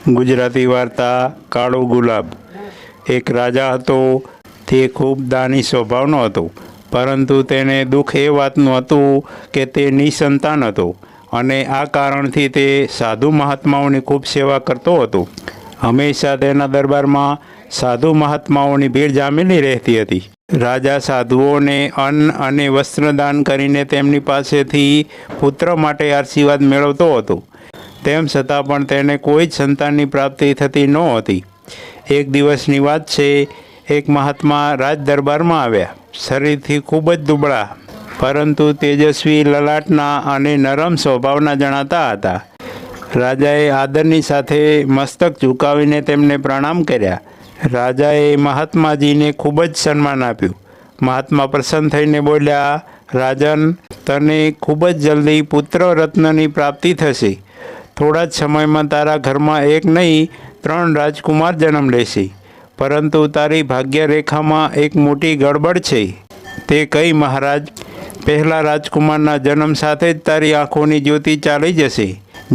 ગુજરાતી વાર્તા કાળો ગુલાબ। એક રાજા હતો। તે ખૂબ દાની સ્વભાવનો હતો, પરંતુ તેને દુઃખ એ વાતનું હતું કે તે નિસંતાન હતો અને આ કારણથી તે સાધુ મહાત્માઓની ખૂબ સેવા કરતો હતો। હંમેશા તેના દરબારમાં સાધુ મહાત્માઓની ભીડ જામેલી રહેતી હતી। રાજા સાધુઓને અન્ન અને વસ્ત્રદાન કરીને તેમની પાસેથી પુત્ર માટે આશીર્વાદ મેળવતો હતો। તેમ છતાં પણ તેને કોઈ જ સંતાનની પ્રાપ્તિ થતી નહોતી। એક દિવસની વાત છે, એક મહાત્મા રાજ દરબારમાં આવ્યા। શરીરથી ખૂબ જ દુબળા, પરંતુ તેજસ્વી લલાટના અને નરમ સ્વભાવના જણાતા હતા। રાજાએ આદરની સાથે મસ્તક ઝુકાવીને તેમને પ્રણામ કર્યા। રાજાએ મહાત્માજીને ખૂબ જ સન્માન આપ્યું। મહાત્મા પ્રસન્ન થઈને બોલ્યા, રાજન, તને ખૂબ જ જલ્દી પુત્ર રત્નની પ્રાપ્તિ થશે। થોડા જ સમયમાં તારા ઘરમાં એક નહીં 3 રાજકુમાર જન્મ લેશે, પરંતુ તારી ભાગ્યરેખામાં એક મોટી ગડબડ છે। તે કઈ મહારાજ? પહેલા રાજકુમારના જન્મ સાથે જ તારી આંખોની જ્યોતિ ચાલી જશે,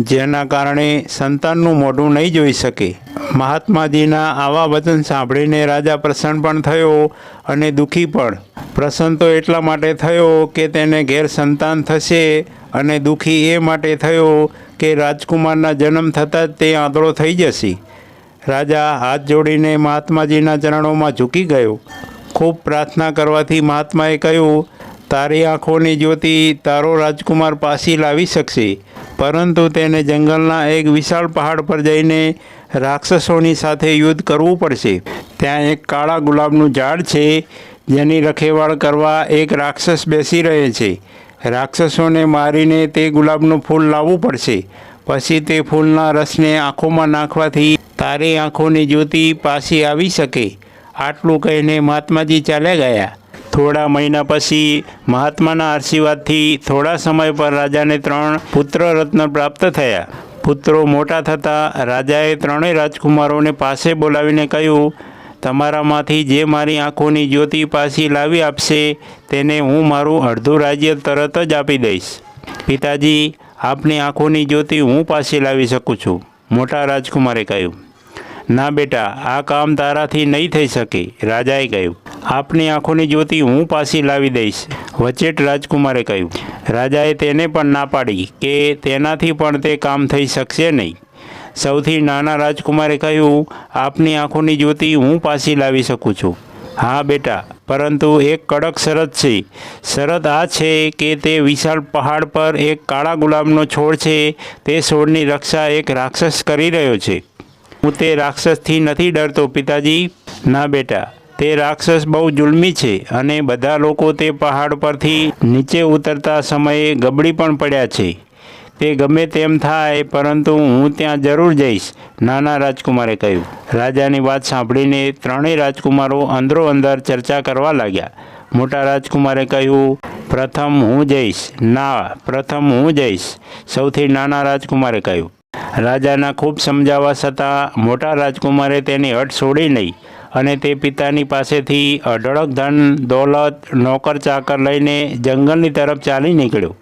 જેના કારણે સંતાનનું મોઢું નહીં જોઈ શકે। મહાત્માજીના આવા વચન સાંભળીને રાજા પ્રસન્ન પણ થયો અને દુઃખી પણ। પ્રસન્ન તો એટલા માટે થયો કે તેને ઘેર સંતાન થશે, અને દુઃખી એ માટે થયો કે રાજકુમારના જન્મ થતાં જ તે આંધળો થઈ જશે। રાજા હાથ જોડીને મહાત્માજીના ચરણોમાં ઝૂકી ગયો। ખૂબ પ્રાર્થના કરવાથી મહાત્માએ કહ્યું, તારી આંખોની જ્યોતિ તારો રાજકુમાર પાછી લાવી શકશે, પરંતુ તેને જંગલના એક વિશાળ પહાડ પર જઈને રાક્ષસોની સાથે યુદ્ધ કરવું પડશે। ત્યાં એક કાળા ગુલાબનું ઝાડ છે, જેની રખેવાળ કરવા એક રાક્ષસ બેસી રહે છે। રાક્ષસોને મારીને તે ગુલાબનું ફૂલ લાવવું પડશે। પછી તે ફૂલના રસને આંખોમાં નાખવાથી તારી આંખોની જ્યોતિ પાછી આવી શકે। આટલું કહીને મહાત્માજી ચાલ્યા ગયા। થોડા મહિના પછી મહાત્માના આશીર્વાદથી થોડા સમય પર રાજાને 3 પુત્ર રત્ન પ્રાપ્ત થયા। પુત્રો મોટા થતાં રાજાએ 3 રાજકુમારોને પાસે બોલાવીને કહ્યું, તમારામાંથી જે મારી આંખોની જ્યોતિ પાછી લાવી આપશે, તેને હું મારું અડધું રાજ્ય તરત જ આપી દઈશ। પિતાજી, આપની આંખોની જ્યોતિ હું પાછી લાવી શકું છું, મોટા રાજકુમારે કહ્યું। ના બેટા, આ કામ તારાથી નહીં થઈ શકે, રાજાએ કહ્યું। આપની આંખોની જ્યોતિ હું પાછી લાવી દઈશ, વચેટ રાજકુમારે કહ્યું। રાજાએ તેને પણ ના પાડી કે તેનાથી પણ તે કામ થઈ શકશે નહીં। સૌથી નાના રાજકુમારે કહ્યું, આપની આંખોની જ્યોતિ હું પાછી લાવી શકું છું। હા બેટા, પરંતુ એક કડક શરત છે। શરત આ છે કે તે વિશાળ પહાડ પર એક કાળા ગુલાબનો છોડ છે, તે છોડની રક્ષા એક રાક્ષસ કરી રહ્યો છે। હું તે રાક્ષસથી નથી ડરતો પિતાજી। ના બેટા, તે રાક્ષસ બહુ જુલ્મી છે અને બધા લોકો તે પહાડ પરથી નીચે ઉતરતા સમયે ગબડી પણ પડ્યા છે। તે ગમે તેમ થાય, પરંતુ હું ત્યાં જરૂર જઈશ, નાના રાજકુમારે કહ્યું। રાજાની વાત સાંભળીને 3 રાજકુમારો અંદરો અંદર ચર્ચા કરવા લાગ્યા। મોટા રાજકુમારે કહ્યું, પ્રથમ હું જઈશ। ના, પ્રથમ હું જઈશ, સૌથી નાના રાજકુમારે કહ્યું। રાજાના ખૂબ સમજાવવા છતાં મોટા રાજકુમારે તેની હઠ છોડી નહીં અને તે પિતાની પાસેથી અઢળક ધન દોલત નોકર ચાકર લઈને જંગલની તરફ ચાલી નીકળ્યો।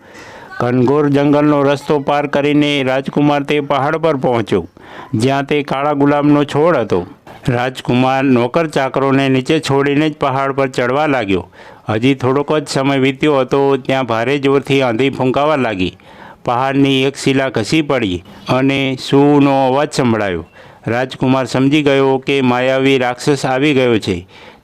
ઘનઘોર જંગલનો રસ્તો પાર કરીને રાજકુમાર તે પહાડ પર પહોંચ્યો, જ્યાં તે કાળા ગુલાબનો છોડ હતો। રાજકુમાર નોકર ચાકરોને નીચે છોડીને જ પહાડ પર ચડવા લાગ્યો। હજી થોડોક જ સમય વીત્યો હતો, ત્યાં ભારે જોરથી આંધી ફૂંકાવા લાગી। પહાડની એક શિલા ખસી પડી અને સૂનો અવાજ સંભળાયો। રાજકુમાર સમજી ગયો કે માયાવી રાક્ષસ આવી ગયો છે।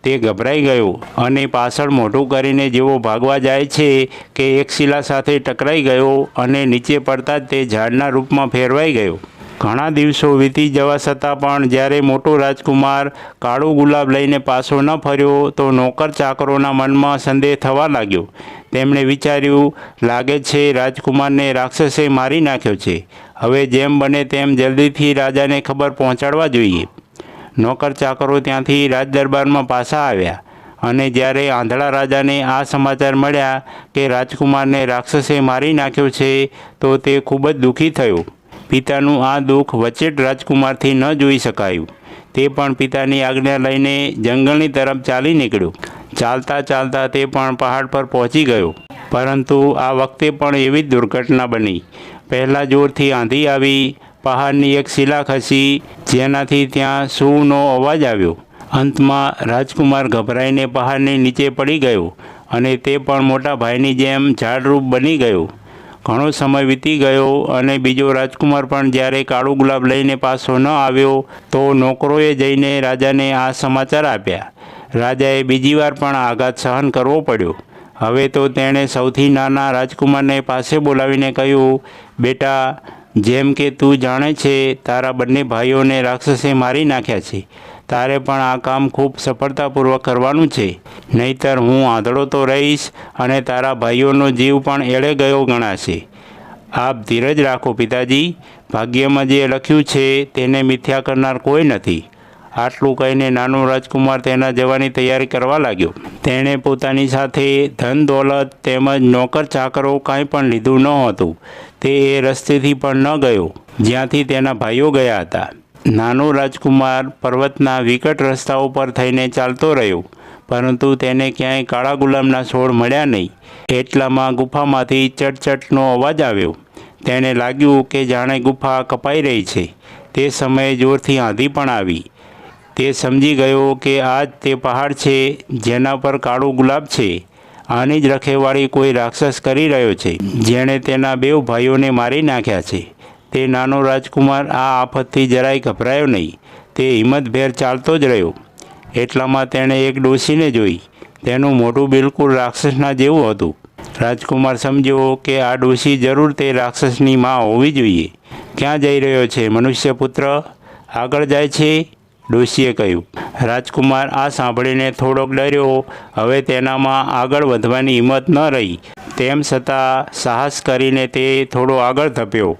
તે ગભરાઈ ગયો અને પાછળ મોઢું કરીને જેવો ભાગવા જાય છે કે એક શિલા સાથે ટકરાઈ ગયો અને નીચે પડતા જ તે ઝાડના રૂપમાં ફેરવાઈ ગયો। ઘણા દિવસો વીતી જવા છતાં પણ જ્યારે મોટો રાજકુમાર કાળું ગુલાબ લઈને પાછો ન ફર્યો, તો નોકર ચાકરોના મનમાં સંદેહ થવા લાગ્યો। તેમણે વિચાર્યું, લાગે છે રાજકુમારને રાક્ષસે મારી નાખ્યો છે। હવે જેમ બને તેમ જલ્દીથી રાજાને ખબર પહોંચાડવા જોઈએ। નોકર ચાકરો ત્યાંથી રાજ દરબારમાં પાછા આવ્યા અને જ્યારે આંધળા રાજાને આ સમાચાર મળ્યા કે રાજકુમારને રાક્ષસે મારી નાખ્યો છે, તો તે ખૂબ જ દુઃખી થયો। પિતાનું આ દુઃખ વચેટ રાજકુમારથી ન જોઈ શકાયું। તે પણ પિતાની આજ્ઞા લઈને જંગલની તરફ ચાલી નીકળ્યો। ચાલતા ચાલતા તે પણ પહાડ પર પહોંચી ગયો, પરંતુ આ વખતે પણ એવી જ દુર્ઘટના બની। પહેલાં જોરથી આંધી આવી, પહાડની એક શિલા ખસી જેનાથી ત્યાં સૂનો અવાજ આવ્યો. અંતમાં રાજકુમાર ગભરાઈને પહાડની નીચે પડી ગયો અને તે પણ મોટા ભાઈની જેમ ઝાડરૂપ બની ગયો. ઘણો સમય વીતી ગયો અને બીજો રાજકુમાર પણ જ્યારે કાળું ગુલાબ લઈને પાછો ન આવ્યો તો નોકરોએ જઈને રાજાને આ સમાચાર આપ્યા. રાજાએ બીજી વાર પણ આઘાત સહન કરવો પડ્યો. હવે તો તેણે સૌથી નાના રાજકુમારને પાસે બોલાવીને કહ્યું, બેટા, જેમ કે તું જાણે છે તારા બંને ભાઈઓને રાક્ષસે મારી નાખ્યા છે. તારે પણ આ કામ ખૂબ સફળતાપૂર્વક કરવાનું છે, નહીંતર હું આંધળો તો રહીશ અને તારા ભાઈઓનો જીવ પણ એળે ગયો ગણાશે. આપ ધીરજ રાખો પિતાજી, ભાગ્યમાં જે લખ્યું છે તેને મિથ્યા કરનાર કોઈ નથી. આટલું કહીને નાનો રાજકુમાર તેના જવાની તૈયારી કરવા લાગ્યો. તેણે પોતાની સાથે ધન દોલત તેમજ નોકર ચાકરો કાંઈ પણ લીધું ન હતું. તે એ રસ્તેથી પણ ન ગયો જ્યાંથી તેના ભાઈઓ ગયા હતા. નાનો રાજકુમાર પર્વતના વિકટ રસ્તાઓ પર થઈને ચાલતો રહ્યો, પરંતુ તેને ક્યાંય કાળા ગુલાબના છોડ મળ્યા નહીં. એટલામાં ગુફામાંથી ચટચટનો અવાજ આવ્યો. તેને લાગ્યું કે જાણે ગુફા કપાઈ રહી છે. તે સમયે જોરથી આંધી પણ આવી. તે સમજી ગયો કે આ જ તે પહાડ છે જેના પર કાળું ગુલાબ છે. આની જ રખેવાળી કોઈ રાક્ષસ કરી રહ્યો છે, જેણે તેના બેવ ભાઈઓને મારી નાખ્યા છે. તે નાનો રાજકુમાર આ આફતથી જરાય ગભરાયો નહીં. તે હિંમતભેર ચાલતો જ રહ્યો. એટલામાં તેણે એક ડોશીને જોઈ. તેનું મોઢું બિલકુલ રાક્ષસના જેવું હતું. રાજકુમાર સમજ્યો કે આ ડોશી જરૂર તે રાક્ષસની માં હોવી જોઈએ. ક્યાં જઈ રહ્યો છે મનુષ્યપુત્ર? આગળ જાય છે, ડોશીએ કહ્યું. રાજકુમાર આ સાંભળીને થોડોક ડર્યો. હવે તેનામાં આગળ વધવાની હિંમત ન રહી. તેમ છતાં સાહસ કરીને તે થોડો આગળ ધપ્યો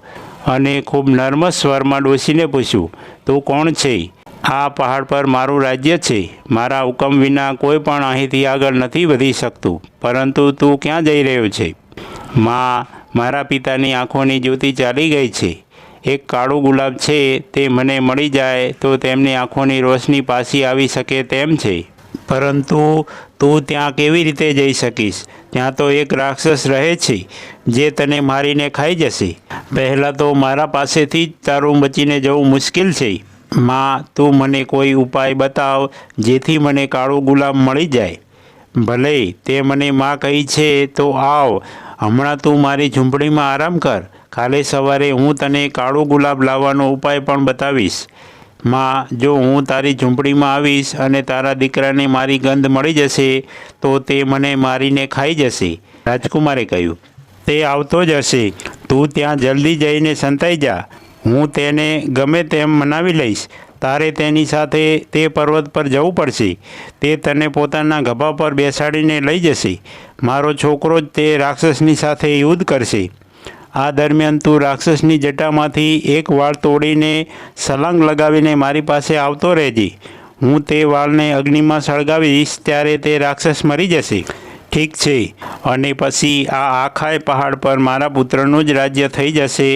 અને ખૂબ નર્મ સ્વરમાં ડોશીને પૂછ્યું, તું કોણ છે? આ પહાડ પર મારું રાજ્ય છે. મારા હુકમ વિના કોઈ પણ અહીંથી આગળ નથી વધી શકતું. પરંતુ તું ક્યાં જઈ રહ્યો છે? માં, મારા પિતાની આંખોની જ્યોતિ ચાલી ગઈ છે. એક કાળું ગુલાબ છે, તે મને મળી જાય તો તેમની આંખોની રોશની પાછી આવી શકે તેમ છે. પરંતુ તું ત્યાં કેવી રીતે જઈ શકીશ? ત્યાં તો એક રાક્ષસ રહે છે જે તને મારીને ખાઈ જશે. પહેલાં તો મારા પાસેથી જ તારું બચીને જવું મુશ્કેલ છે. માં, તું મને કોઈ ઉપાય બતાવ જેથી મને કાળું ગુલાબ મળી જાય. ભલે તે મને માં કહી છે તો આવ. હમણાં તું મારી ઝૂંપડીમાં આરામ કર. કાલે સવારે હું તને કાળું ગુલાબ લાવવાનો ઉપાય પણ બતાવીશ. માં, જો હું તારી ઝૂંપડીમાં આવીશ અને તારા દીકરાને મારી ગંધ મળી જશે તો તે મને મારીને ખાઈ જશે. રાજકુમારે કહ્યું, તે આવતો જ હશે. તું ત્યાં જલ્દી જઈને સંતાઈ જા. હું તેને ગમે તેમ મનાવી લઈશ. તારે તેની સાથે તે પર્વત પર જવું પડશે. તે તને પોતાના ગભા પર બેસાડીને લઈ જશે. મારો છોકરો જ તે રાક્ષસની સાથે યુદ્ધ કરશે. આ દરમિયાન તું રાક્ષસની જટામાંથી એક વાળ તોડીને સલાંગ લગાવીને મારી પાસે આવતો રહેજે. હું તે વાળને અગ્નિમાં સળગાવીશ ત્યારે તે રાક્ષસ મરી જશે. ઠીક છે? અને પછી આ આખાય પહાડ પર મારા પુત્રનું જ રાજ્ય થઈ જશે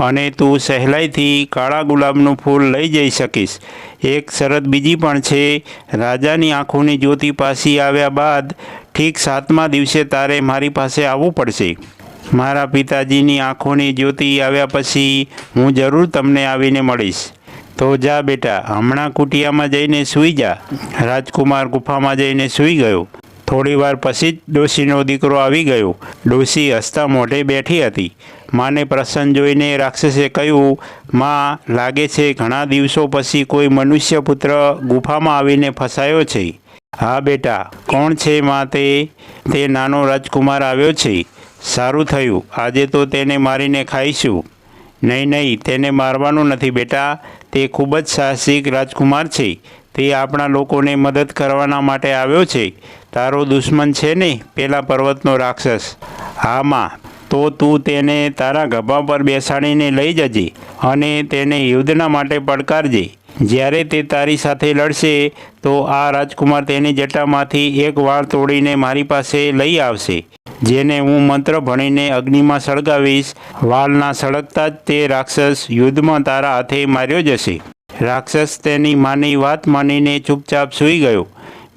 અને તું સહેલાઈથી કાળા ગુલાબનું ફૂલ લઈ જઈ શકીશ. એક શરત બીજી પણ છે. રાજાની આંખોની જ્યોતિ પાછી આવ્યા બાદ ઠીક 7મા દિવસે તારે મારી પાસે આવવું પડશે. મારા પિતાજીની આંખોની જ્યોતિ આવ્યા પછી હું જરૂર તમને આવીને મળીશ. તો જા બેટા, હમણાં કુટિયામાં જઈને સૂઈ જા. રાજકુમાર ગુફામાં જઈને સૂઈ ગયો. થોડીવાર પછી જ ડોશીનો દીકરો આવી ગયો. ડોશી હસતા મોઢે બેઠી હતી. માને પ્રસન્ન જોઈને રાક્ષસે કહ્યું, માં, લાગે છે ઘણા દિવસો પછી કોઈ મનુષ્ય પુત્ર ગુફામાં આવીને ફસાયો છે. હા બેટા, કોણ છે માં તે નાનો રાજકુમાર આવ્યો છે. સારું થયું, આજે તો તેને મારીને ખાઈશું. નહીં, તેને મારવાનું નથી બેટા. તે ખૂબ જ સાહસિક રાજકુમાર છે. તે આપણા લોકોને મદદ કરવાના માટે આવ્યો છે. તારો દુશ્મન છે ને પેલા પર્વતનો રાક્ષસ? હા માં. તો તું તેને તારા ગભા પર બેસાડીને લઈ જજે અને તેને યુદ્ધના માટે પડકારજે. જ્યારે તે તારી સાથે લડશે તો આ રાજકુમાર તેની જટામાંથી એક વાળ તોડીને મારી પાસે લઈ આવશે, જેને હું મંત્ર ભણીને અગ્નિમાં સળગાવીશ. વાળના સળગતા જ તે રાક્ષસ યુદ્ધમાં તારા હાથે માર્યો જશે. રાક્ષસ તેની માની વાત માનીને ચૂપચાપ સૂઈ ગયો.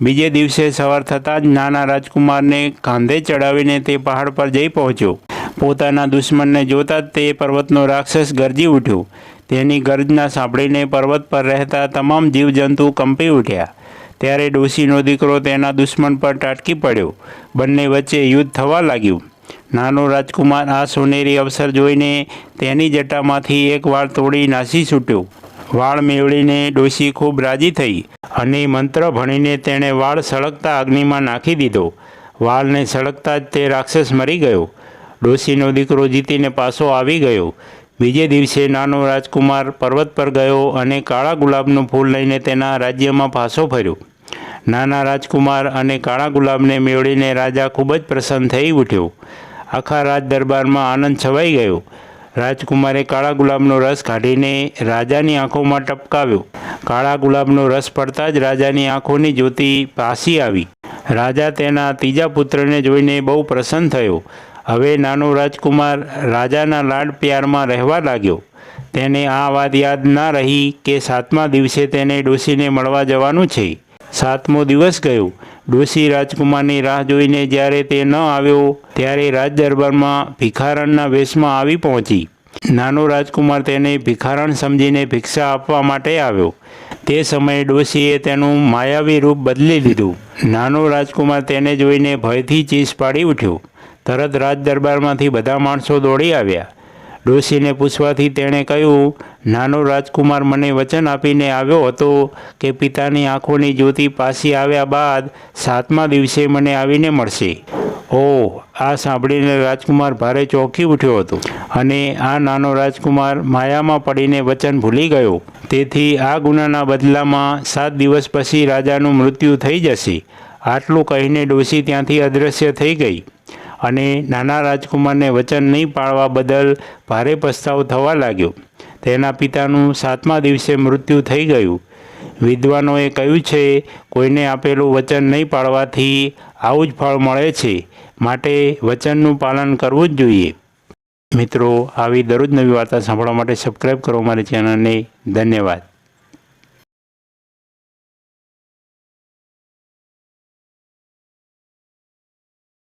બીજે દિવસે સવાર થતાં જ નાના રાજકુમારને કાંધે ચડાવીને તે પહાડ પર જઈ પહોંચ્યો. પોતાના દુશ્મનને જોતાં જ તે પર્વતનો રાક્ષસ ગરજી ઉઠ્યો. તેની ગર્જના સાંભળીને પર્વત પર રહેતા તમામ જીવજંતુ કંપી ઉઠ્યા. ત્યારે ડોશીનો દીકરો તેના દુશ્મન પર ત્રાટકી પડ્યો. બંને વચ્ચે યુદ્ધ થવા લાગ્યું. નાનો રાજકુમાર આ સોનેરી અવસર જોઈને તેની જટામાંથી એક વાળ તોડી નાસી છૂટ્યો. વાળ મેળવીને ડોશી ખૂબ રાજી થઈ અને મંત્ર ભણીને તેણે વાળ સળગતા અગ્નિમાં નાખી દીધો. વાળને સળગતા જ તે રાક્ષસ મરી ગયો. ડોશીનો દીકરો જીતીને પાછો આવી ગયો. બીજે દિવસે નાનો રાજકુમાર પર્વત પર ગયો અને કાળા ગુલાબનું ફૂલ લઈને તેના રાજ્યમાં પાછો ફર્યો. નાના રાજકુમાર અને કાળા ગુલાબને મેળવીને રાજા ખૂબ જ પ્રસન્ન થઈ ઉઠ્યો. આખા રાજ દરબારમાં આનંદ છવાઈ ગયો. રાજકુમારે કાળા ગુલાબનો રસ કાઢીને રાજાની આંખોમાં ટપકાવ્યો. કાળા ગુલાબનો રસ પડતા જ રાજાની આંખોની જ્યોતિ પાછી આવી. રાજા તેના ત્રીજા પુત્રને જોઈને બહુ પ્રસન્ન થયો. હવે નાનો રાજકુમાર રાજાના લાડ પ્યારમાં રહેવા લાગ્યો. તેને આ વાત યાદ ના રહી કે 7મા દિવસે તેને ડોશીને મળવા જવાનું છે. 7મો દિવસ ગયો. ડોશી રાજકુમારની રાહ જોઈને જ્યારે તે ન આવ્યો ત્યારે રાજ દરબારમાં ભિખારણના વેશમાં આવી પહોંચી. નાનો રાજકુમાર તેને ભિખારણ સમજીને ભિક્ષા આપવા માટે આવ્યો. તે સમયે ડોશીએ તેનું માયાવી રૂપ બદલી લીધું. નાનો રાજકુમાર તેને જોઈને ભયથી ચીસ પાડી ઉઠ્યો. તરત રાજ દરબારમાંથી બધા માણસો દોડી આવ્યા. ડોશીને પૂછવાથી તેણે કહ્યું, નાનો રાજકુમાર મને વચન આપીને આવ્યો હતો કે પિતાની આંખોની જ્યોતિ પાછી આવ્યા બાદ 7મા દિવસે મને આવીને મળશે. ઓહ! આ સાંભળીને રાજકુમાર ભારે ચોંકી ઉઠ્યો હતો અને આ નાનો રાજકુમાર માયામાં પડીને વચન ભૂલી ગયો. તેથી આ ગુનાના બદલામાં 7 દિવસ પછી રાજાનું મૃત્યુ થઈ જશે. આટલું કહીને ડોશી ત્યાંથી અદૃશ્ય થઈ ગઈ અને નાના રાજકુમારને વચન નહીં પાળવા બદલ ભારે પસ્તાવો થવા લાગ્યો. તેના પિતાનું 7મા દિવસે મૃત્યુ થઈ ગયું. વિદ્વાનોએ કહ્યું છે, કોઈને આપેલું વચન નહીં પાળવાથી આવું જ ફળ મળે છે. માટે વચનનું પાલન કરવું જ જોઈએ. મિત્રો, આવી દરરોજ નવી વાર્તા સાંભળવા માટે સબસ્ક્રાઈબ કરો મારી ચેનલને. ધન્યવાદ.